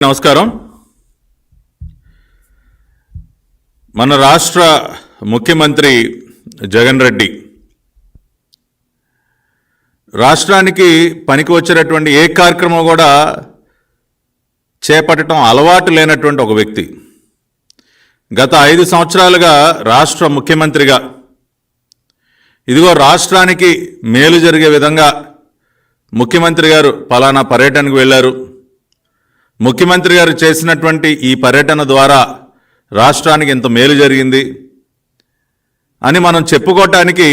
నమస్కారం. మన రాష్ట్ర ముఖ్యమంత్రి జగన్ రెడ్డి రాష్ట్రానికి పనికి వచ్చేటటువంటి ఏ కార్యక్రమం కూడా చేపట్టడం అలవాటు లేనటువంటి ఒక వ్యక్తి. గత 5 సంవత్సరాలుగా రాష్ట్ర ముఖ్యమంత్రిగా ఇదిగో రాష్ట్రానికి మేలు జరిగే విధంగా ముఖ్యమంత్రి గారు పలానా పర్యటనకు వెళ్ళారు, ముఖ్యమంత్రి గారు చేసినటువంటి ఈ పర్యటన ద్వారా రాష్ట్రానికి ఇంత మేలు జరిగింది అని మనం చెప్పుకోవటానికి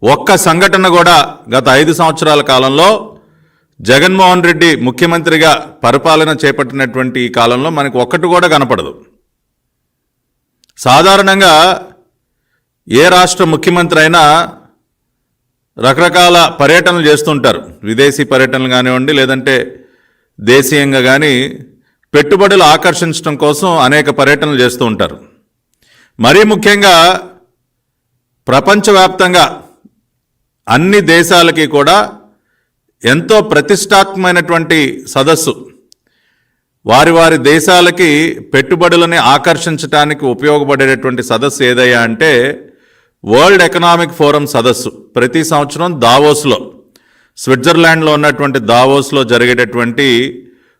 ఒక్క సంఘటన కూడా గత 5 సంవత్సరాల కాలంలో జగన్మోహన్ రెడ్డి ముఖ్యమంత్రిగా పరిపాలన చేపట్టినటువంటి ఈ కాలంలో మనకు ఒక్కటి కూడా కనపడదు. సాధారణంగా ఏ రాష్ట్ర ముఖ్యమంత్రి అయినా రకరకాల పర్యటనలు చేస్తుంటారు. విదేశీ పర్యటనలు కానివ్వండి, లేదంటే దేశీయంగా కానీ పెట్టుబడులు ఆకర్షించడం కోసం అనేక పర్యటనలు చేస్తూ ఉంటారు. మరీ ముఖ్యంగా ప్రపంచవ్యాప్తంగా అన్ని దేశాలకి కూడా ఎంతో ప్రతిష్టాత్మకమైనటువంటి సదస్సు, వారి వారి దేశాలకి పెట్టుబడులని ఆకర్షించడానికి ఉపయోగపడేటటువంటి సదస్సు ఏదయ్యా అంటే వరల్డ్ ఎకనామిక్ ఫోరం సదస్సు. ప్రతి సంవత్సరం దావోస్లో, స్విట్జర్లాండ్లో ఉన్నటువంటి దావోస్లో జరిగేటటువంటి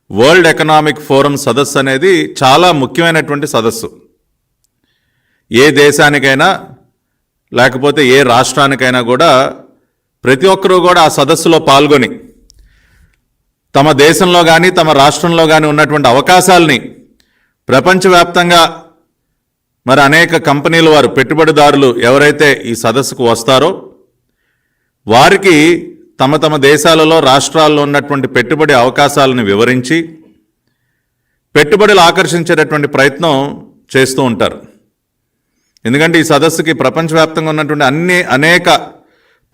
వరల్డ్ ఎకనామిక్ ఫోరం సదస్సు అనేది చాలా ముఖ్యమైనటువంటి సదస్సు. ఏ దేశానికైనా లేకపోతే ఏ రాష్ట్రానికైనా కూడా ప్రతి ఒక్కరూ కూడా ఆ సదస్సులో పాల్గొని తమ దేశంలో కానీ తమ రాష్ట్రంలో కానీ ఉన్నటువంటి అవకాశాలని ప్రపంచవ్యాప్తంగా మరి అనేక కంపెనీల వారు, పెట్టుబడిదారులు ఎవరైతే ఈ సదస్సుకు వస్తారో వారికి తమ తమ దేశాలలో రాష్ట్రాల్లో ఉన్నటువంటి పెట్టుబడి అవకాశాలను వివరించి పెట్టుబడులు ఆకర్షించేటటువంటి ప్రయత్నం చేస్తూ ఉంటారు. ఎందుకంటే ఈ సదస్సుకి ప్రపంచవ్యాప్తంగా ఉన్నటువంటి అనేక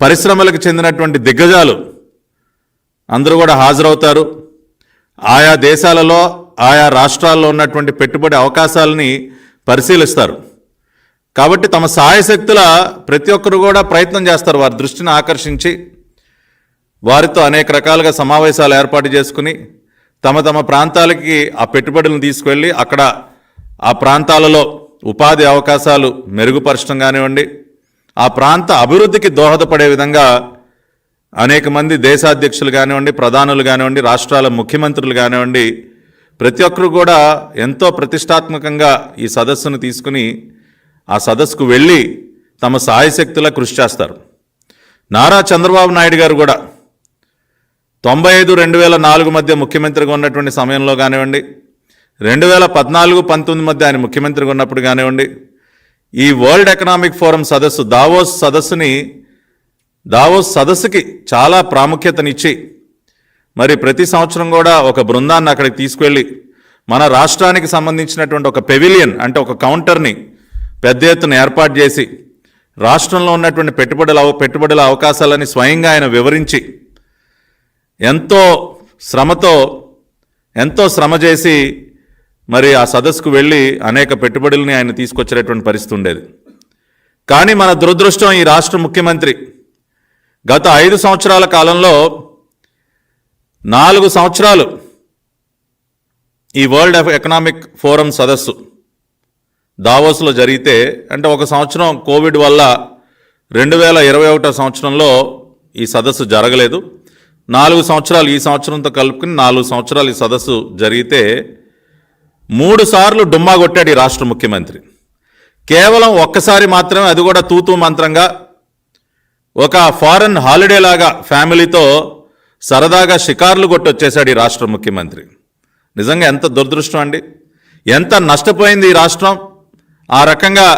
పరిశ్రమలకు చెందినటువంటి దిగ్గజాలు అందరూ కూడా హాజరవుతారు. ఆయా దేశాలలో ఆయా రాష్ట్రాల్లో ఉన్నటువంటి పెట్టుబడి అవకాశాలని పరిశీలిస్తారు. కాబట్టి తమ సాయశక్తుల ప్రతి ఒక్కరు కూడా ప్రయత్నం చేస్తారు వారి దృష్టిని ఆకర్షించి వారితో అనేక రకాలుగా సమావేశాలు ఏర్పాటు చేసుకుని తమ తమ ప్రాంతాలకి ఆ పెట్టుబడులను తీసుకువెళ్ళి అక్కడ ఆ ప్రాంతాలలో ఉపాధి అవకాశాలు మెరుగుపరచడం కానివ్వండి, ఆ ప్రాంత అభివృద్ధికి దోహదపడే విధంగా అనేక మంది దేశాధ్యక్షులు కానివ్వండి, ప్రధానులు కానివ్వండి, రాష్ట్రాల ముఖ్యమంత్రులు కానివ్వండి, ప్రతి ఒక్కరు కూడా ఎంతో ప్రతిష్టాత్మకంగా ఈ సదస్సును తీసుకుని ఆ సదస్సుకు వెళ్ళి తమ సాయశక్తులా కృషి చేస్తారు. నారా చంద్రబాబు నాయుడు గారు కూడా 95-2004 మధ్య ముఖ్యమంత్రిగా ఉన్నటువంటి సమయంలో కానివ్వండి, 2014-19 మధ్య ఆయన ముఖ్యమంత్రిగా ఉన్నప్పుడు కానివ్వండి, ఈ వరల్డ్ ఎకనామిక్ ఫోరం సదస్సు దావోస్ సదస్సుకి చాలా ప్రాముఖ్యతనిచ్చి మరి ప్రతి సంవత్సరం కూడా ఒక బృందాన్ని అక్కడికి తీసుకువెళ్ళి మన రాష్ట్రానికి సంబంధించినటువంటి ఒక పెవిలియన్ అంటే ఒక కౌంటర్ని పెద్ద ఎత్తున ఏర్పాటు చేసి రాష్ట్రంలో ఉన్నటువంటి పెట్టుబడుల అవకాశాలని స్వయంగా ఆయన వివరించి ఎంతో శ్రమ చేసి మరి ఆ సదస్సుకు వెళ్ళి అనేక పెట్టుబడుల్ని ఆయన తీసుకొచ్చేటటువంటి పరిస్థితి ఉండేది. కానీ మన దురదృష్టం, ఈ రాష్ట్ర ముఖ్యమంత్రి గత 5 సంవత్సరాల కాలంలో 4 సంవత్సరాలు ఈ వరల్డ్ ఎకనామిక్ ఫోరం సదస్సు దావోస్లో జరిగితే, అంటే ఒక సంవత్సరం కోవిడ్ వల్ల 2021 సంవత్సరంలో ఈ సదస్సు జరగలేదు. 4 సంవత్సరాలు, ఈ సంవత్సరంతో కలుపుకుని 4 సంవత్సరాలు ఈ సదస్సు జరిగితే 3 సార్లు డుమ్మా కొట్టాడు ఈ రాష్ట్ర ముఖ్యమంత్రి. కేవలం ఒక్కసారి మాత్రమే, అది కూడా తూతూ మంత్రంగా ఒక ఫారెన్ హాలిడే లాగా ఫ్యామిలీతో సరదాగా షికార్లు కొట్టొచ్చేశాడు ఈ రాష్ట్ర ముఖ్యమంత్రి. నిజంగా ఎంత దురదృష్టం అండి! ఎంత నష్టపోయింది ఈ రాష్ట్రం! ఆ రకంగా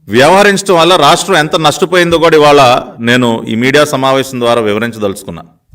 వ్యవహరించడం వల్ల రాష్ట్రం ఎంత నష్టపోయిందో కూడా ఇవాళ నేను ఈ మీడియా సమావేశం ద్వారా వివరించదలుచుకున్నా.